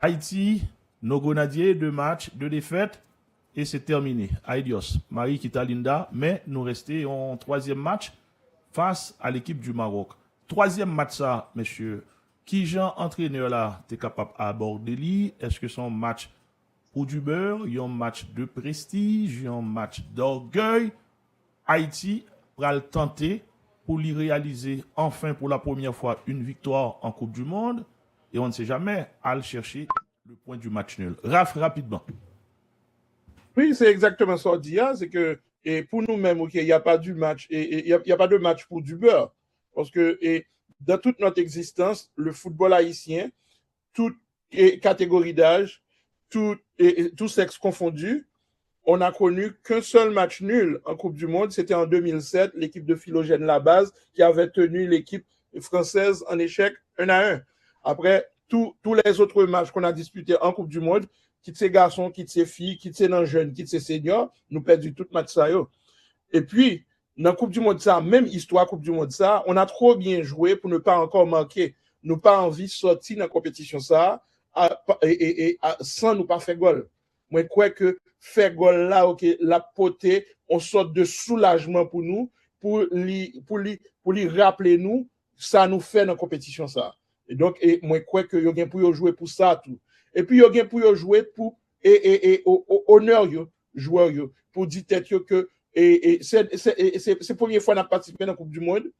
Haïti, nos grenadiers, 2 matchs, 2 défaites, et c'est terminé. Adios. Marie quitte Linda, mais nous restons en 3e match face à l'équipe du Maroc. 3e match, ça, messieurs. Qui, Jean, entraîneur là, t'es capable d'aborder lui? Est-ce que c'est un match pour du beurre, un match de prestige, un match d'orgueil? Haïti va le tenter pour lui réaliser enfin pour la première fois une victoire en Coupe du Monde. Et on ne sait jamais aller chercher le point du match nul. Raph, rapidement. Oui, c'est exactement ça, Dia. C'est que et pour nous-mêmes, ok, il n'y a pas du match, et il n'y a pas de match pour du beurre. Parce que dans toute notre existence, le football haïtien, toute catégorie d'âge, tout sexe confondu, on n'a connu qu'un seul match nul en Coupe du Monde. C'était en 2007, l'équipe de Philogène Labase qui avait tenu l'équipe française en échec 1-1. Après, tous les autres matchs qu'on a disputés en Coupe du Monde, quitte ces garçons, quitte ces filles, quitte ces non-jeunes, quitte ces seniors, nous perdons tout match ça. Et puis, dans la Coupe du Monde, ça, même histoire Coupe du Monde, ça, on a trop bien joué pour ne pas encore manquer. Nous pas envie de sortir dans la compétition, ça, sans nous pas faire goal. Moi, je crois que faire goal là, ok, la potée, on sorte de soulagement pour nous, pour lui rappeler nous, ça nous fait dans la compétition, ça. Et donc, moi, je crois que y a pour jouer pour ça, tout. Et puis, y a pour jouer pour, honneur, joueur, pour dire tête que, c'est la première fois qu'on a participé dans la Coupe du Monde,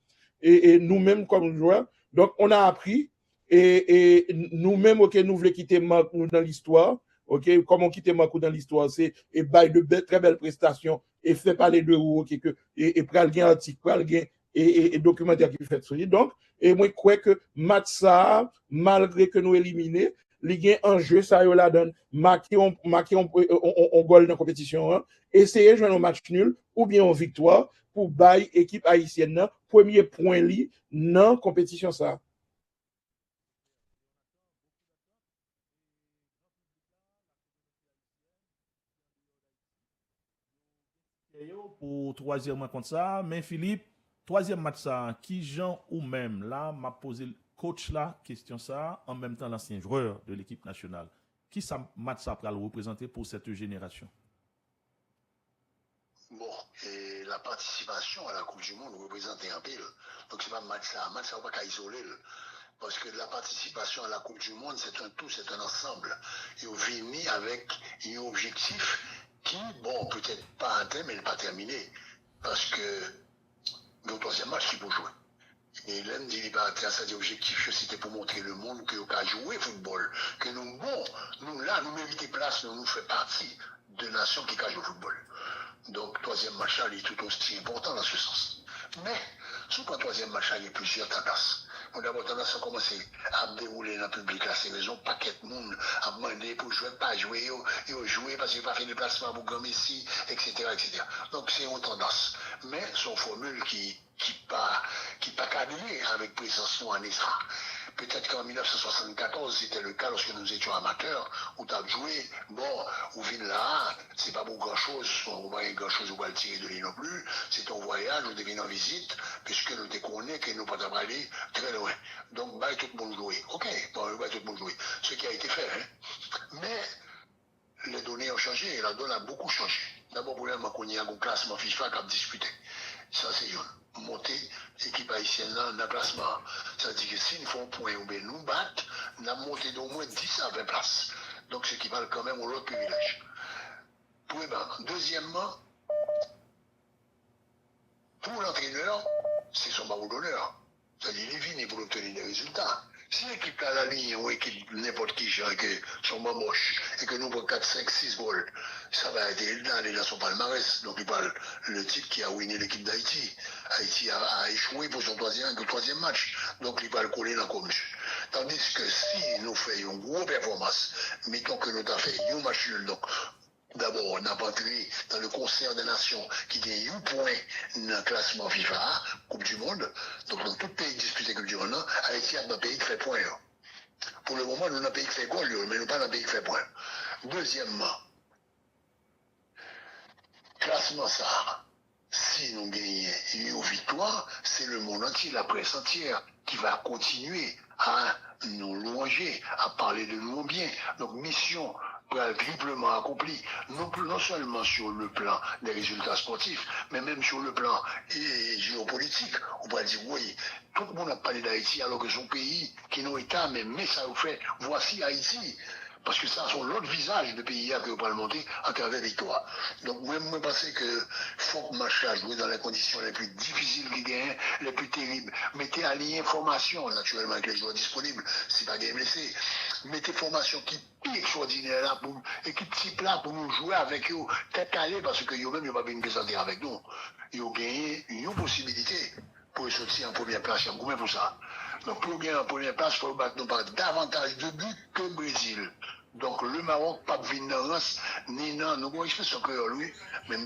et nous-mêmes comme joueurs. Donc, on a appris, et nous-mêmes, ok, nous voulons quitter Marc dans l'histoire. Ok, comme on quitte Marc dans l'histoire, c'est et bail de très belles prestations et fait parler de vous, ok, et pral gain article, pral gain et documentaire qui fait sur lui. Donc, et moi, je crois que match ça, malgré que nous éliminés, les gains en jeu, ça y la donne, marquer on goal dans la compétition, hein, essayer de jouer un match nul ou bien en victoire pour bail équipe haïtienne, premier point li dans la compétition ça. Pour 3e match contre ça, mais Philippe, 3e match ça, qui Jean ou même là m'a posé le coach là question ça, en même temps l'ancien joueur de l'équipe nationale. Qui ça match ça pour le représenter pour cette génération? Bon, et la participation à la Coupe du Monde représentait un peu. Donc c'est pas match ça va pas qu'à isoler. Parce que la participation à la Coupe du Monde, c'est un tout, c'est un ensemble. Et on vient avec un objectif qui, bon, peut-être pas atteint, mais pas terminé. Parce que le 3e match, il faut jouer. Et l'un dit qu'il va atteindre cet objectif, c'était pour montrer le monde que a joué football. Que nous, bon, nous là, nous méritons place, nous faisons partie de nations qui jouent au football. Donc, 3e match, il est tout aussi important dans ce sens. Mais, sous le 3e match, il y a plusieurs tendances. On a tendance à commencer à dérouler dans le public là, c'est raison, paquet de monde à demander pour jouer, pas jouer, et jouer parce qu'il n'a pas fait de déplacement pour Grand Messi, etc., etc. Donc c'est une tendance. Mais son formule qui pas cadré avec présence en Isra. Peut-être qu'en 1974, c'était le cas lorsque nous étions amateurs, où tu as joué, bon, ou vin là, c'est pas pour grand-chose, on ne voit pas grand-chose, on va le tirer de lui non plus, c'est un voyage, on devient en visite, puisque nous déconnons que nous ne pouvons pas aller très loin. Donc, bah, tout le monde jouer. Ok, bon, bah, tout le monde jouer. Ce qui a été fait, hein. Mais, les données ont changé, et la donne a beaucoup changé. D'abord, pour l'instant, on y a un classement FIFA qui a discuté. Ça, c'est une montée, équipe haïtienne là, dans le classement. Ça veut dire que si nous faisons un point ou bien nous battent, nous avons monté d'au moins 10 à 20 places. Donc, ce qui parle quand même au lot privilège. Deuxièmement, pour l'entraîneur, c'est son barreau d'honneur. C'est-à-dire, il est venu pour obtenir des résultats. Si l'équipe a la ligne ou équipe n'importe qui, genre, que sont moches, et que nous prenons 4, 5, 6 goals, ça va aider dans son palmarès. Donc, il parle le type qui a winné l'équipe d'Haïti. Haïti a échoué pour son 3e match. Donc, il va le coller dans le commu. Tandis que si nous faisons une grosse performance, mettons que nous avons fait un match nul, donc, d'abord, on a entré dans le concert des nations qui gagne un point dans le classement FIFA, Coupe du Monde. Donc, dans tout pays disputé Coupe du Monde, Haïti a un pays qui fait point. Pour le moment, nous avons un pays qui fait goal, mais nous pas un pays qui fait point. Deuxièmement, classement ça, si nous gagnons une victoire, c'est le monde entier, la presse entière, qui va continuer à nous louanger, à parler de nous bien. Donc, mission triplement accomplie, non seulement sur le plan des résultats sportifs, mais même sur le plan géopolitique. On pourrait dire, oui, tout le monde a parlé d'Haïti alors que son pays, qui n'a État, mais ça vous fait, voici Haïti. Parce que ça, c'est l'autre visage de pays que vous pouvez monter à travers victoire. Donc, moi, je pense que faut que match à jouer dans les conditions les plus difficiles qui gagnent, les plus terribles. Mettez à l'information, naturellement, avec les joueurs disponibles, si pas game blessé. Mettez formation qui est extraordinaire là, pour, équipe type là, pour nous jouer avec eux, tête calée, parce que eux-mêmes, ils n'ont pas bien présenter avec nous. Ils ont gagné une possibilité pour sortir en première place. Il y a combien pour ça? Donc, pour gagner en première place, il faut battre nous par davantage de buts que le Brésil. Donc, le Maroc, pas de vigilance, ni non, nous avons expression que lui, mais il y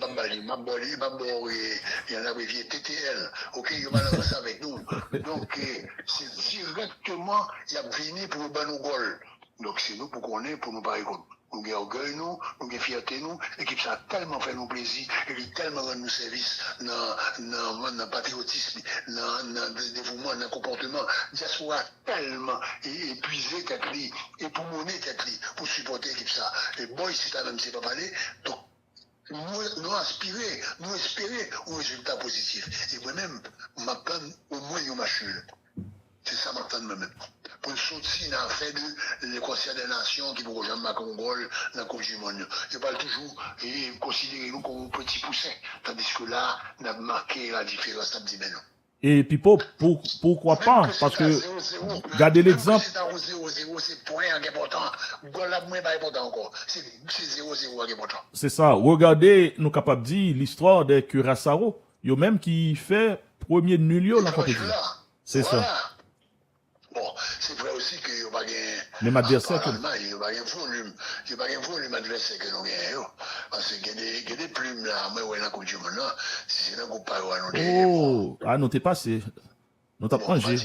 en a abrévié TTL. Ok, il y a malheureusement ça avec nous. Donc, c'est directement, il y a venu pour nous battre nos goals. Donc, c'est nous pour qu'on ait, pour nous parler contre. Nous avons orgueil, nous avons fierté, nous. L'équipe, ça a tellement fait nous plaisir, et qui tellement rendu nous service dans le patriotisme, dans le dévouement, dans le comportement. Diaspora tellement épuisé, et pour monnaie, pour supporter l'équipe, ça. Et boy, c'est quand même, c'est pas parler. Donc, nous aspirer, nous espérer un résultat positif. Et moi-même, m'attends au moins une machine. C'est ça m'attend moi-même. Pour une sortie dans l'affaire de l'équation des nations qui pourront jamais marquer un goal dans la Coupe du Monde. Je parle toujours et considérer nous comme un petit poussin. Tandis que là, on a marqué la différence, ça me dit maintenant. Et Pipo, pourquoi pas? Parce que, regardez l'exemple. C'est à 0-0, c'est point important. Goal là, moins pas important encore. C'est 0-0 important. C'est ça. Regardez, nous capables de dire l'histoire des Curaçao. Yo même qui fait premier nul dans la compétition. C'est ça. Bon, c'est vrai aussi qu'il n'y a pas gagné. Même adversaire que. Il n'y a pas gagné volume. Il n'y a pas gagné volume adversaire que nous gagnons. Parce qu'il y a des plumes là, moi, ouais, dans la Coupe du Monde là. Si c'est dans le groupe pas, oh, ah, non, t'es passé. Nous t'as mangé.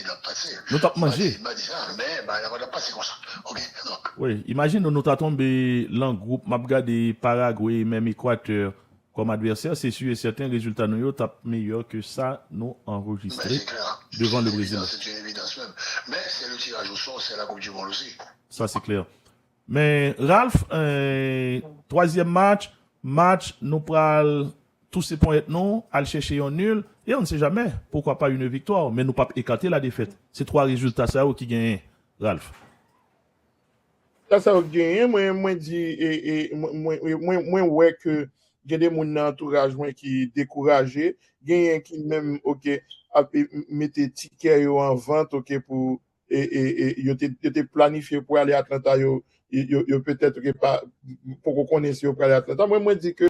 Nous t'as mangé. Il m'a dit ça, mais on a passé comme ça. Ok, donc. Oui, imagine nous t'as tombé dans le groupe, m'a regardé Paraguay, même Équateur comme adversaire, c'est sûr et certain, résultat nous t'as meilleur que ça, nous enregistré devant le Brésil. C'est une évidence même. Mais c'est le tirage au sort, c'est la Coupe du Monde aussi. Ça, c'est clair. Mais Ralph, troisième match, nous prenons tous ces points non, à chercher un nul, et on ne sait jamais, pourquoi pas une victoire, mais nous pas écarter la défaite. C'est trois résultats ça qui gagnent, Ralph. Ça va gagner, moi dit, moi ouais que il y a des gens dans l'entourage qui découragé, il y a qui même ok mettre ticket en vente ok pour il était planifié pour aller à Atlanta yo peut-être que pas pour qu'on connaisse pour aller à Atlanta. Moi dit que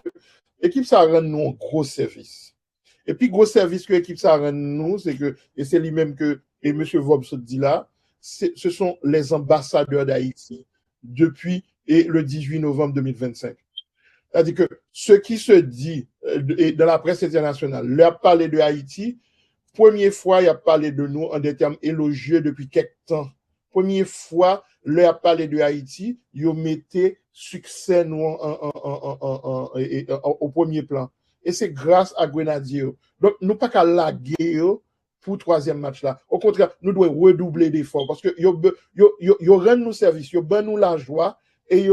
l'équipe ça rend nous un gros service. Et puis gros service que l'équipe ça rend nous c'est que et c'est lui-même que et monsieur Vobs dit là, ce sont les ambassadeurs d'Haïti depuis le 18 novembre 2025. C'est-à-dire que ce qui se dit dans la presse internationale, leur a parlé de Haïti, première fois, il a parlé de nous en des termes élogieux depuis quelques temps. Première fois, leur a parlé de Haïti, ils mettaient succès nous au premier plan. Et c'est grâce à Grenadier. Donc, nous pas qu'à laguer pour le troisième match là. Au contraire, nous devons redoubler d'efforts parce que yo rendent nous service, yo ban nous la joie et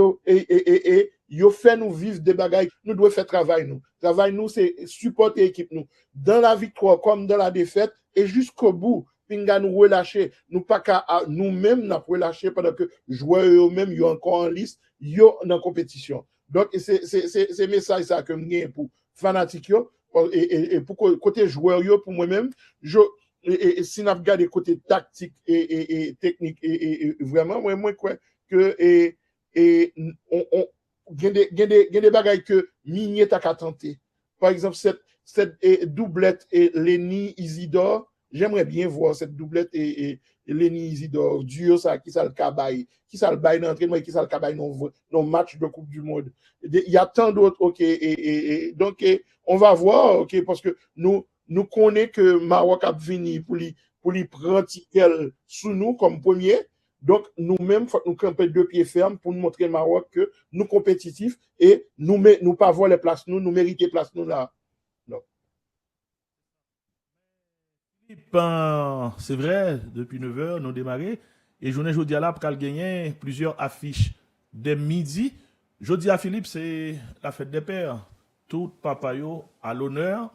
yo fait nous vivre des bagailles. Nous devons faire travail nous. Travail nous c'est supporter l'équipe nous dans la victoire comme dans la défaite et jusqu'au bout. Pinga nous relâcher, nous pas qu'à nous-mêmes nous relâcher pendant que joueurs eux-mêmes yo encore en liste, yo dans compétition. Donc c'est message ça que m'gain pour fanatique yo et pour côté joueur yo pour moi-même, si n'a regarder côté tactique et technique et vraiment moi quoi que on gen des bagailles que Minier t'a tenté. Par exemple cette doublette et Lenny Isidore, j'aimerais bien voir cette doublette et Lenny Isidore duo ça qui ça le cabaye qui ça le bail dans l'entraînement qui ça le cabaye dans match de Coupe du Monde. Il y a tant d'autres OK donc on va voir OK parce que nous connaissons que Maroc a venu pour lui prendre ticket sous nous comme premier. Donc, nous-mêmes, faut nous camper deux pieds fermes pour nous montrer au Maroc que nous compétitifs et nous pas voir les places nous mériter place nous là. Non. C'est vrai, depuis 9h, nous démarré. Et journée jeudi là, pour gagner plusieurs affiches dès midi. Jeudi à Philippe, c'est la fête des pères. Tout papa yo à l'honneur.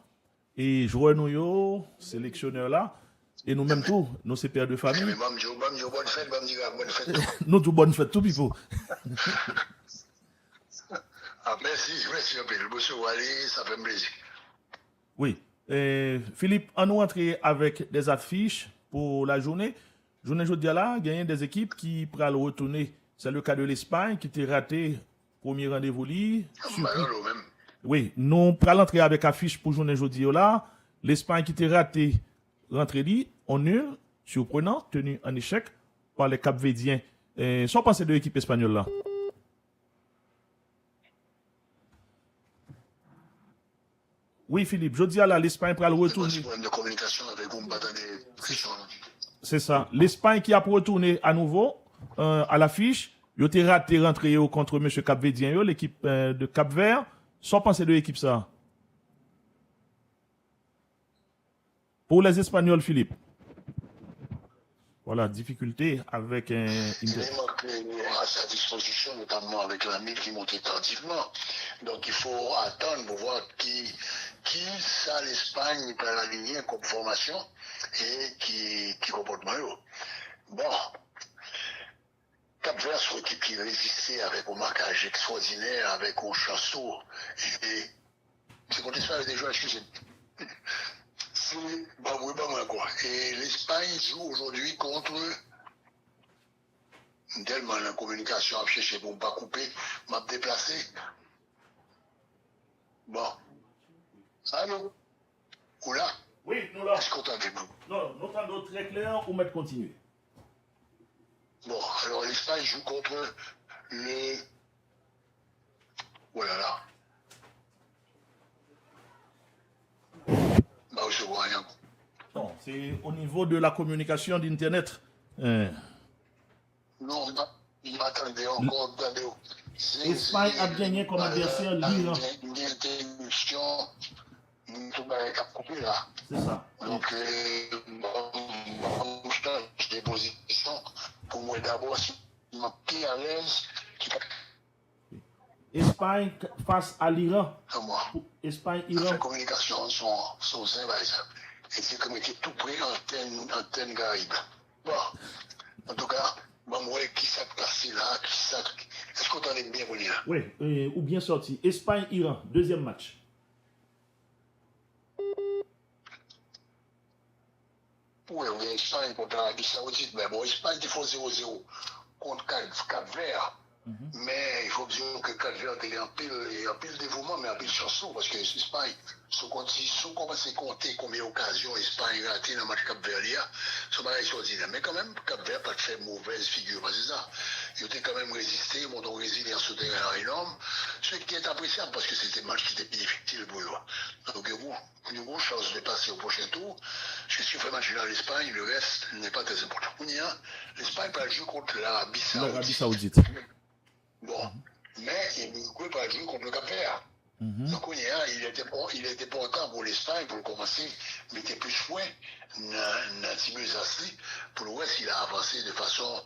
Et joueur nous yo, sélectionneur là. Et nous-mêmes tout, nous c'est pères de famille. Mais bonne fête, bonne fête. Nous tout bonne fête, tout pipo. Ah, merci un peu. Le monsieur Wally, ça fait plaisir. Oui. Philippe, on nous entrer avec des affiches pour la journée. Journée jeudi là, il y a des équipes qui pourraient retourner. C'est le cas de l'Espagne qui était raté premier rendez-vous li. Même. Oui, nous pourrons entrer avec affiche pour journée jeudi là. L'Espagne qui était raté rentrée li en nul, surprenant, tenu en échec par les Cap-Verdiens. Sans penser de l'équipe espagnole là. Oui, Philippe, je dis à l'Espagne pour retourner. C'est un problème de communication avec vous, c'est ça. L'Espagne qui a retourné à nouveau à l'affiche. Il a été raté rentrer contre M. Cap-Verdien, l'équipe de Cap-Vert. Sans penser de l'équipe ça. Pour les Espagnols, Philippe. Voilà, difficulté avec un. Il manque à sa disposition, notamment avec la mille qui montait tardivement. Donc il faut attendre pour voir qui ça l'Espagne peut l'aligner comme formation et qui comporte mieux. Bon. Cap-Vert, c'est une équipe qui résistait avec un marquage extraordinaire, avec un chassot. Et c'est contre l'Espagne avec des joueurs, excusez. C'est moi quoi. Et l'Espagne joue aujourd'hui contre tellement la communication à chercher pour ne pas couper, m'a déplacé. Bon. Allô? Ou là? Oui, nous là. Est-ce qu'on t'entend? Non, nous entendons très clair ou mettre continuer. Bon, alors l'Espagne joue contre le. Voilà là. Bah, je vois rien. Non, c'est au niveau de la communication d'Internet. Non, il m'attendait encore. L'Espagne a gagné comme adversaire l'Iran. Une interruption. Tout le monde a coupé là. C'est ça. Donc, je change des positions pour moi d'abord, si je suis à l'aise. Espagne face à l'Iran. Espagne, Iran. Les communications sont simples. Et c'est comme était tout près antenne Caraïbe. Bon, en tout cas, moi, qui s'est passé là, est-ce qu'on t'en est bien pour là? Oui, ou bien sorti. Espagne-Iran, deuxième match. Oui, Espagne contre l'Arabie Saoudite. Mais bon, Espagne, il faut 0-0 contre Cap-Vert. Mais il faut dire que Cap-Vert est en pile dévouement, mais en pile chanson, parce que l'Espagne, si on commence à compter combien d'occasions l'Espagne a raté dans le match Cap-Vert, c'est pareil extraordinaire. Mais quand même, Cap-Vert n'a pas fait mauvaise figure, c'est ça. Il a quand même résisté, ils ont résilience sur terrain énorme, ce qui est appréciable parce que c'était un match qui était plus difficile pour eux. Donc, une bonne chance de passer au prochain tour. Parce que si on fait match dans l'Espagne, le reste n'est pas très important. L'Espagne peut jouer contre l'Arabie Saoudite. Bon, mais il peut pas jouer contre le Cap-Vert. Donc, il était important pour l'Espagne pour commencer, mais il était plus fouet, n'a Timus assez. Pour l'Ouest, il a avancé de façon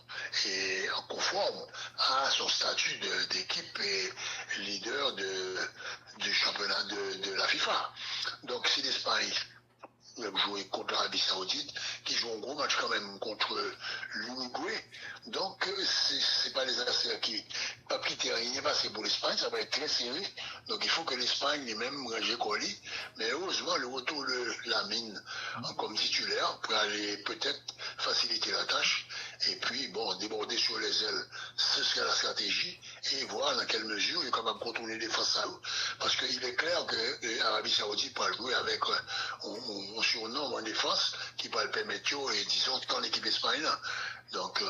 conforme à son statut d'équipe et leader du championnat de la FIFA. Donc, si l'Espagne jouer contre l'Arabie Saoudite, qui joue un gros match quand même contre l'Uruguay. Donc, c'est pas les adversaires qui pas petit rien passé pour l'Espagne, ça va être très serré. Donc, il faut que l'Espagne lui-même range colis. Mais heureusement, le retour de Lamine comme titulaire pour aller peut-être faciliter la tâche. Et puis, bon, déborder sur les ailes, ce serait la stratégie. Et voir dans quelle mesure il est capable de contourner les faces à eux. Parce qu'il est clair que l'Arabie Saoudite peut jouer avec on surnomme en défense qui peut le permettre et disons quand l'équipe espagnole. Donc,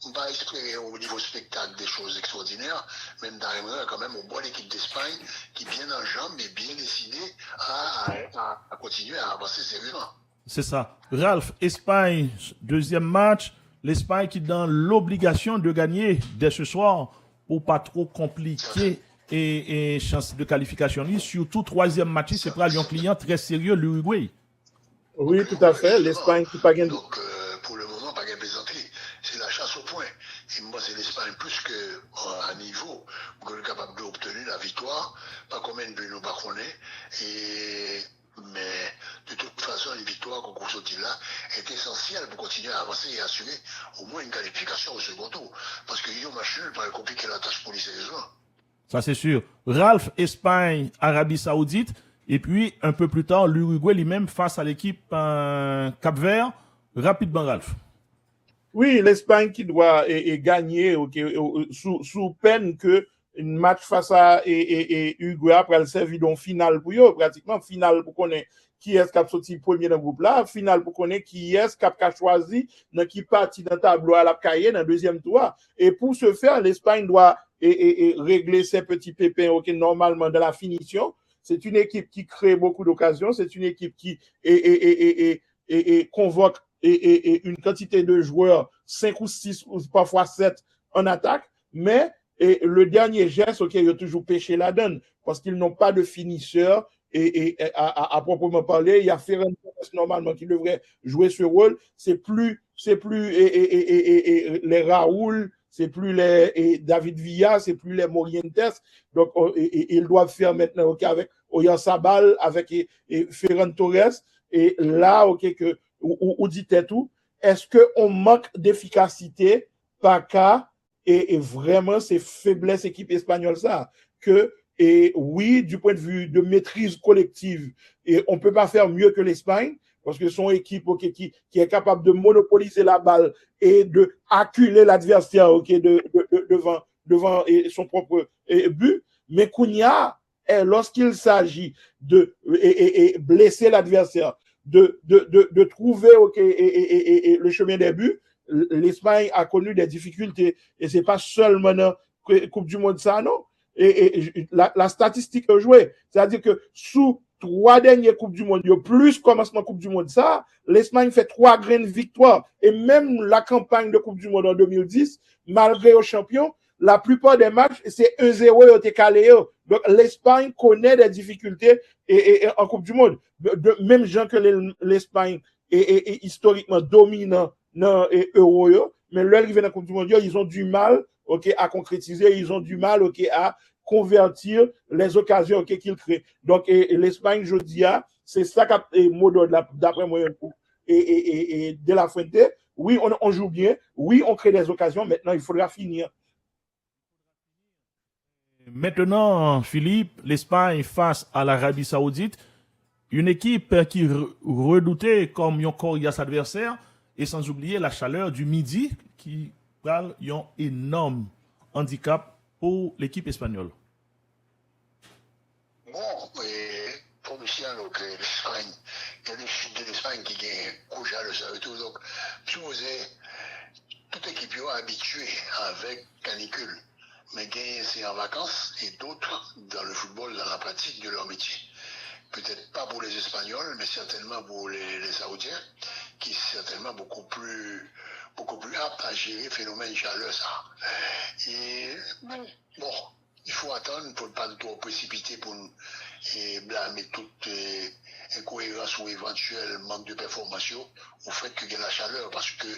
on va espérer au niveau spectacle des choses extraordinaires, même dans quand même, on voit l'équipe d'Espagne qui est bien en jambes et bien décidée à continuer à avancer sérieusement. C'est ça. Ralph, Espagne, deuxième match. L'Espagne qui est dans l'obligation de gagner dès ce soir pour pas trop compliquer et chance de qualification. Surtout, troisième match, c'est pour un client très sérieux, l'Uruguay. Oui, tout à fait. L'Espagne qui pas gagné. Donc, pour le moment, pas gagné plaisanterie. plus qu'à niveau, pour être capable d'obtenir la victoire, pas combien de buts nous pas connaît, mais de toute façon, une victoire qu'on sortit là est essentielle pour continuer à avancer et assurer au moins une qualification au second tour. Parce que Guillaume Machul paraît compliquer la tâche pour les sérieusement. Ça, c'est sûr. Ralph, Espagne, Arabie Saoudite. Et puis, un peu plus tard, l'Uruguay lui-même face à l'équipe Cap-Vert. Rapidement, Ralph. Oui, l'Espagne qui doit gagner sous peine que un match face à Uruguay après le servi dans finale pour eux, pratiquement finale pour qu'on ait qui est-ce qui a sorti premier dans le groupe là, finale pour qu'on ait qui est-ce qui a choisi dans qui partie dans le tableau à la cahier dans le deuxième tour. Et pour ce faire, l'Espagne doit régler ses petits pépins normalement dans la finition. C'est une équipe qui crée beaucoup d'occasions, c'est une équipe qui convoque une quantité de joueurs, 5 ou 6 ou parfois 7 en attaque, mais le dernier geste, il a toujours pêché la donne parce qu'ils n'ont pas de finisseur à proprement parler. Il y a Ferran Torres normalement qui devrait jouer ce rôle. C'est plus les Raoul, c'est plus les David Villa, c'est plus les Morientes. Donc, ils doivent faire maintenant avec Oyarzabal, avec Ferran Torres. Et là, où dit tout, est-ce qu'on manque d'efficacité par cas et vraiment c'est faiblesse équipe espagnole ça que et oui du point de vue de maîtrise collective et on peut pas faire mieux que l'Espagne parce que son équipe qui est capable de monopoliser la balle et de acculer l'adversaire devant son propre but mais Cunha lorsqu'il s'agit de blesser l'adversaire de trouver le chemin des buts, l'Espagne a connu des difficultés. Et c'est pas seulement dans la Coupe du Monde ça, non? La statistique a joué. C'est-à-dire que sous 3 dernières Coupes du Monde, il y a plus commencement Coupe du Monde ça, l'Espagne fait 3 grandes victoires. Et même la campagne de Coupe du Monde en 2010, malgré aux champions, la plupart des matchs, c'est 1-0 au calé. Donc, l'Espagne connaît des difficultés en Coupe du Monde. Même gens que l'Espagne est historiquement dominant dans l'Euro, mais là, ils viennent en Coupe du Monde, ils ont du mal à concrétiser, ils ont du mal à convertir les occasions qu'ils créent. Donc, l'Espagne, je dis, c'est ça qu'a mot d'après moi, et de la Fuente. Oui, on joue bien. Oui, on crée des occasions. Maintenant, il faudra finir. Maintenant, Philippe, l'Espagne face à l'Arabie Saoudite, une équipe qui redoutait comme un coriace adversaire, et sans oublier la chaleur du midi qui parle un énorme handicap pour l'équipe espagnole. Bon, pour Michel, l'Espagne, il y a des chutes de l'Espagne qui gagnent rouge à le et tout. Donc, supposez, toute équipe est habituée avec canicule. Mais gagner, c'est en vacances et d'autres dans le football, dans la pratique de leur métier. Peut-être pas pour les Espagnols, mais certainement pour les Saoudiens, qui sont certainement beaucoup plus aptes à gérer le phénomène chaleur, ça. Et bon, il faut attendre pour ne pas trop précipiter pour blâmer toute incohérence ou éventuel manque de performance au fait qu'il y a la chaleur, parce que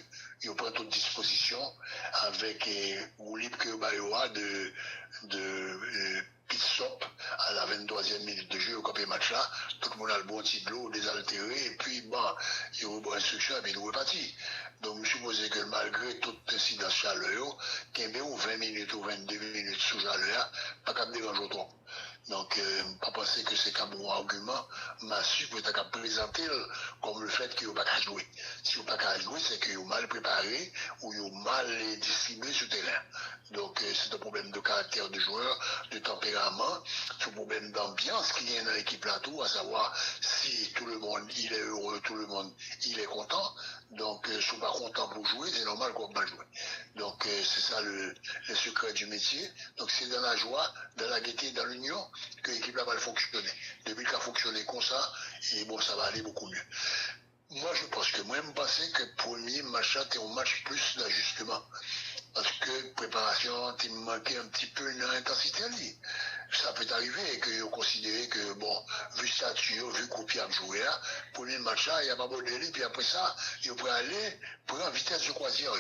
il prend toute disposition avec ou libre que Bayoa de pit stop à la 23e minute de jeu au camp match là, tout le monde a le bon petit de l'eau désaltéré et puis bon, il y a une bonne instruction et puis nous repartis. Donc je suppose que malgré toute incidence chaleur, qu'il y ait 20 minutes ou 22 minutes sous chaleur, pas qu'à me déranger trop. Donc, pas penser que c'est qu'un bon argument, mais si vous êtes capable de présenter comme le fait qu'il n'y a pas qu'à jouer. Si vous n'avez pas qu'à jouer, c'est qu'il y a mal préparé ou il y a mal distribué sur le terrain. Donc, c'est un problème de caractère de joueur, de tempérament, c'est un problème d'ambiance qu'il y a dans l'équipe là-tout, à savoir si tout le monde il est heureux, tout le monde il est content. Donc, si vous n'êtes pas content pour jouer, c'est normal qu'on ne va pas jouer. Donc, c'est ça le secret du métier. Donc, c'est dans la joie, dans la gaieté, dans l'union que l'équipe là va fonctionner. Depuis qu'elle a fonctionné comme ça, et bon, ça va aller beaucoup mieux. Moi, je pense que je pensais que le premier match, c'était un match plus d'ajustement. Parce que préparation, il manquait un petit peu d'intensité. Ça peut arriver et que vous considérez que, bon, vu statut, vu coup à jouer, premier match, il n'y a pas beau délai, puis après ça, il peut aller pour une vitesse de croisière.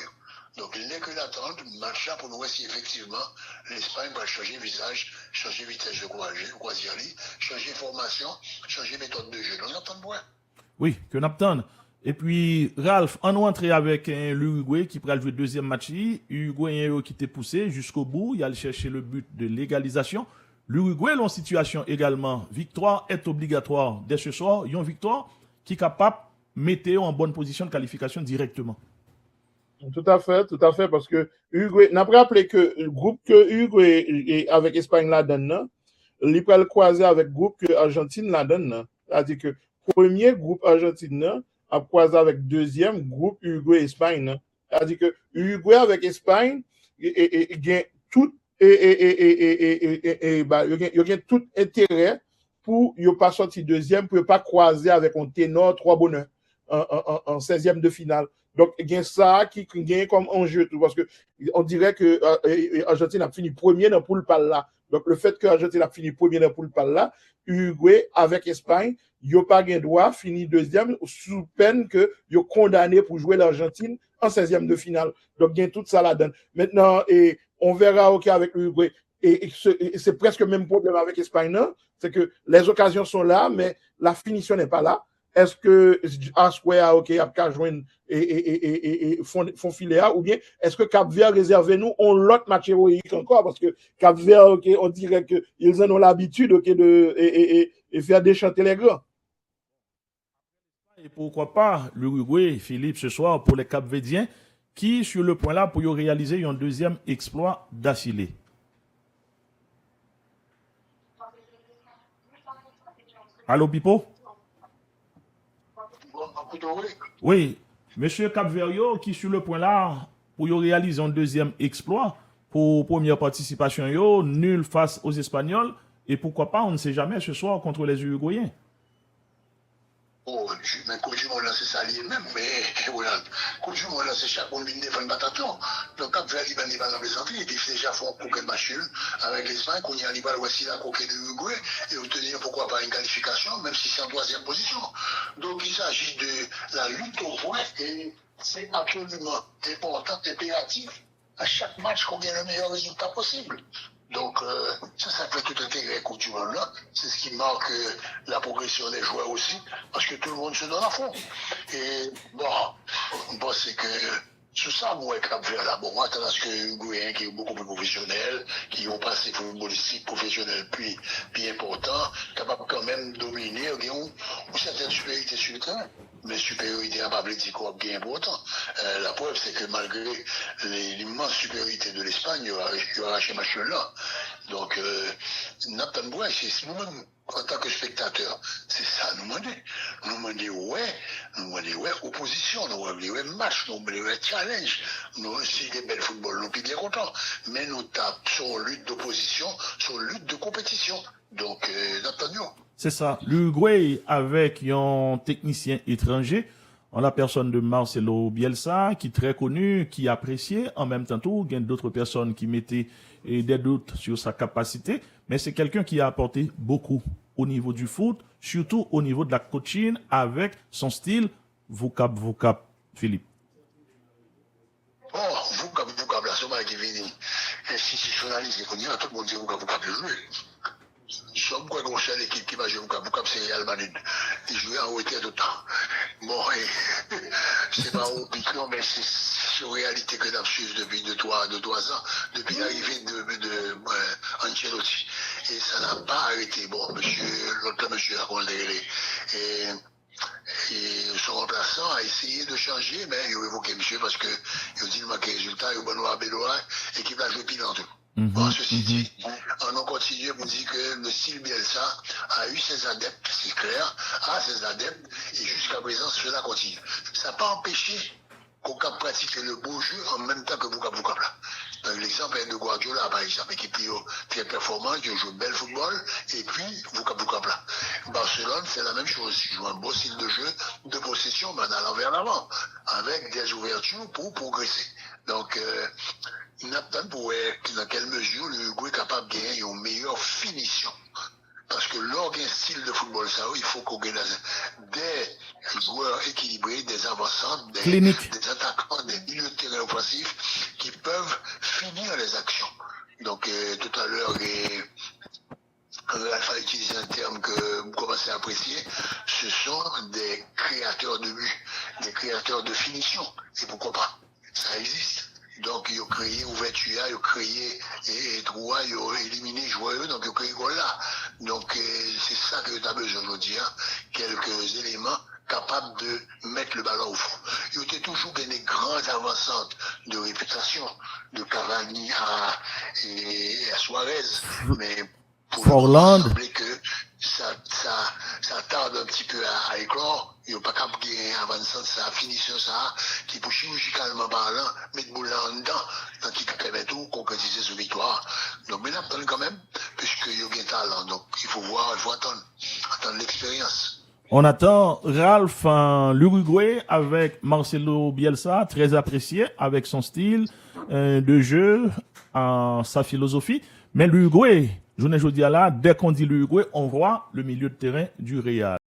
Donc, il n'est que d'attendre match là pour nous voir si effectivement l'Espagne va changer visage, changer vitesse de croisière, changer formation, changer méthode de jeu. Donc, on attend de voir. Oui, que n'attend. Et puis, Ralph, on rentre avec l'Uruguay qui pourra jouer deuxième match. L'Uruguay qui était poussé jusqu'au bout. Il a cherché le but de l'égalisation. L'Uruguay est en situation également. Victoire est obligatoire dès ce soir. Il y a une victoire qui est capable de mettre en bonne position de qualification directement. Tout à fait, parce que Uruguay, n'a pas rappelé que le groupe que Uruguay avec Espagne la donne, il peut le croiser avec le groupe que Argentine la donne. C'est-à-dire que premier groupe Argentine a croisé avec deuxième groupe Uruguay-Espagne. C'est-à-dire que Uruguay avec Espagne, il gagne tout tout intérêt pour ne pas sortir deuxième, pour ne pas croiser avec un ténor, trois bonheurs en 16e de finale. Donc, il y a ça qui gagne comme enjeu, parce qu'on dirait que Argentine a fini premier dans le poule par là. Donc, le fait que l'Argentine a fini premier dans le poule par là, Uruguay avec Espagne, il n'a pas de droit, fini deuxième, sous peine que il est condamné pour jouer l'Argentine en 16e de finale. Donc, il y a tout ça là-dedans. Maintenant, on verra avec l'Uruguay. Et c'est presque le même problème avec l'Espagne, c'est que les occasions sont là, mais la finition n'est pas là. Est-ce que Asquare a joindre font filet ou bien est-ce que Cap-Vert réservé nous on l'autre match héroïque encore parce que Cap-Vert on dirait que ils en ont l'habitude de faire déchanter les grands. Et pourquoi pas l'Uruguay, Philippe, ce soir pour les Cap-Verdiens qui sur le point là pour y réaliser un deuxième exploit d'affilée. Allô Pipo? Oui, monsieur Capverio qui sur le point là pour y réaliser un deuxième exploit pour première participation yo, nul face aux Espagnols et pourquoi pas on ne sait jamais ce soir contre les Uruguayens. Oh, mais quand je m'en lance ça lui-même, mais voilà, quand je m'en lance chaque monde vient défendre bataton. Donc quand Vert il va dans les entrées, il déjà font aucune machine avec l'Espagne, qu'on y arrive à voici la coquille de l'Uruguay et obtenir pourquoi pas une qualification, même si c'est en troisième position. Donc il s'agit de la lutte au point et c'est absolument important, impératif à chaque match qu'on gagne le meilleur résultat possible. Donc, ça fait tout intégrer la Coupe du Monde là. C'est ce qui marque la progression des joueurs aussi, parce que tout le monde se donne à fond. Et bon, c'est que sous ça, moi, Cap-Vert là, bon, moi, tandis que Uruguayen qui est beaucoup plus professionnel, qui ont passé footballistique professionnel puis important, capable quand même de dominer, une certaine supériorité sur le terrain. Mais supériorité à pas dire qu'on a bien important. La preuve, c'est que malgré l'immense supériorité de l'Espagne, il y aura arraché match là. Donc, Nathan Bois, c'est nous-mêmes, en tant que spectateurs, c'est ça nous demander. Nous demander ouais, opposition, nous demander ouais, match, nous demander ouais, challenge. Nous aussi, des belles football, nous sommes bien contents. Mais nous tapons sur lutte d'opposition, sur lutte de compétition. Donc, Nathan, c'est ça. L'Uruguay avec un technicien étranger, en la personne de Marcelo Bielsa, qui est très connu, qui est apprécié. En même temps, il y a d'autres personnes qui mettaient des doutes sur sa capacité. Mais c'est quelqu'un qui a apporté beaucoup au niveau du foot, surtout au niveau de la coaching, avec son style vocab, Philippe. Oh, vocab, là, c'est moi qui viens institutionnalisé, qu'on y a tout le monde dit vocab de jouer. Somme quoi qu'on cherche l'équipe qui va jouer au c'est Real Madrid. Il joue en hauteur de temps. Bon, c'est pas un piquant, mais c'est une réalité que nous suivons depuis 2-3 ans, depuis l'arrivée de Ancelotti. Et ça n'a pas arrêté. Bon, l'autre monsieur a condamné. Et son remplaçant a essayé de changer, mais il a évoqué monsieur parce que il a dit qu'il manquait résultat, il a Benoît Bédois et qu'il va jouer pile en tout. Bon, ceci dit, on a continué pour dire que le style Bielsa a eu ses adeptes, c'est clair, a ses adeptes, et jusqu'à présent, cela continue. Ça n'a pas empêché qu'on puisse pratiquer le beau jeu en même temps que Vocab là. Donc, l'exemple est de Guardiola, par exemple, qui est très performant, qui joue bel football, et puis Vocab là. Barcelone, c'est la même chose. Il joue un beau style de jeu, de possession, mais en allant vers l'avant, avec des ouvertures pour progresser. Donc, il n'a pas pour dans quelle mesure le Uruguay est capable de gagner une meilleure finition. Parce que lors d'un style de football, ça, il faut qu'on gagne des joueurs équilibrés, des avançants, des attaquants, des milieux de terrain offensifs ils ont créé et droit, ils ont éliminé joueurs, donc ils ont créé goal là. Donc c'est ça que tu as besoin aujourd'hui, hein. Quelques éléments capables de mettre le ballon au fond. Ils ont toujours des grandes avancantes de réputation, de Cavani à Suarez, mais pour Forland. il semblait que ça tarde un petit peu à éclore. Il n'y a pas qu'à gagner avant ça, finition ça, qui pour chirurgicalement parlant, mettre boule en dedans, donc qui permet tout concrétiser ce victoire. Donc, mais là, quand même, puisqu'il y a un talent. Donc, il faut voir, il faut attendre l'expérience. On attend Ralph en l'Uruguay avec Marcelo Bielsa, très apprécié avec son style de jeu, sa philosophie. Mais l'Uruguay, je ne dis là, dès qu'on dit l'Uruguay, on voit le milieu de terrain du Real.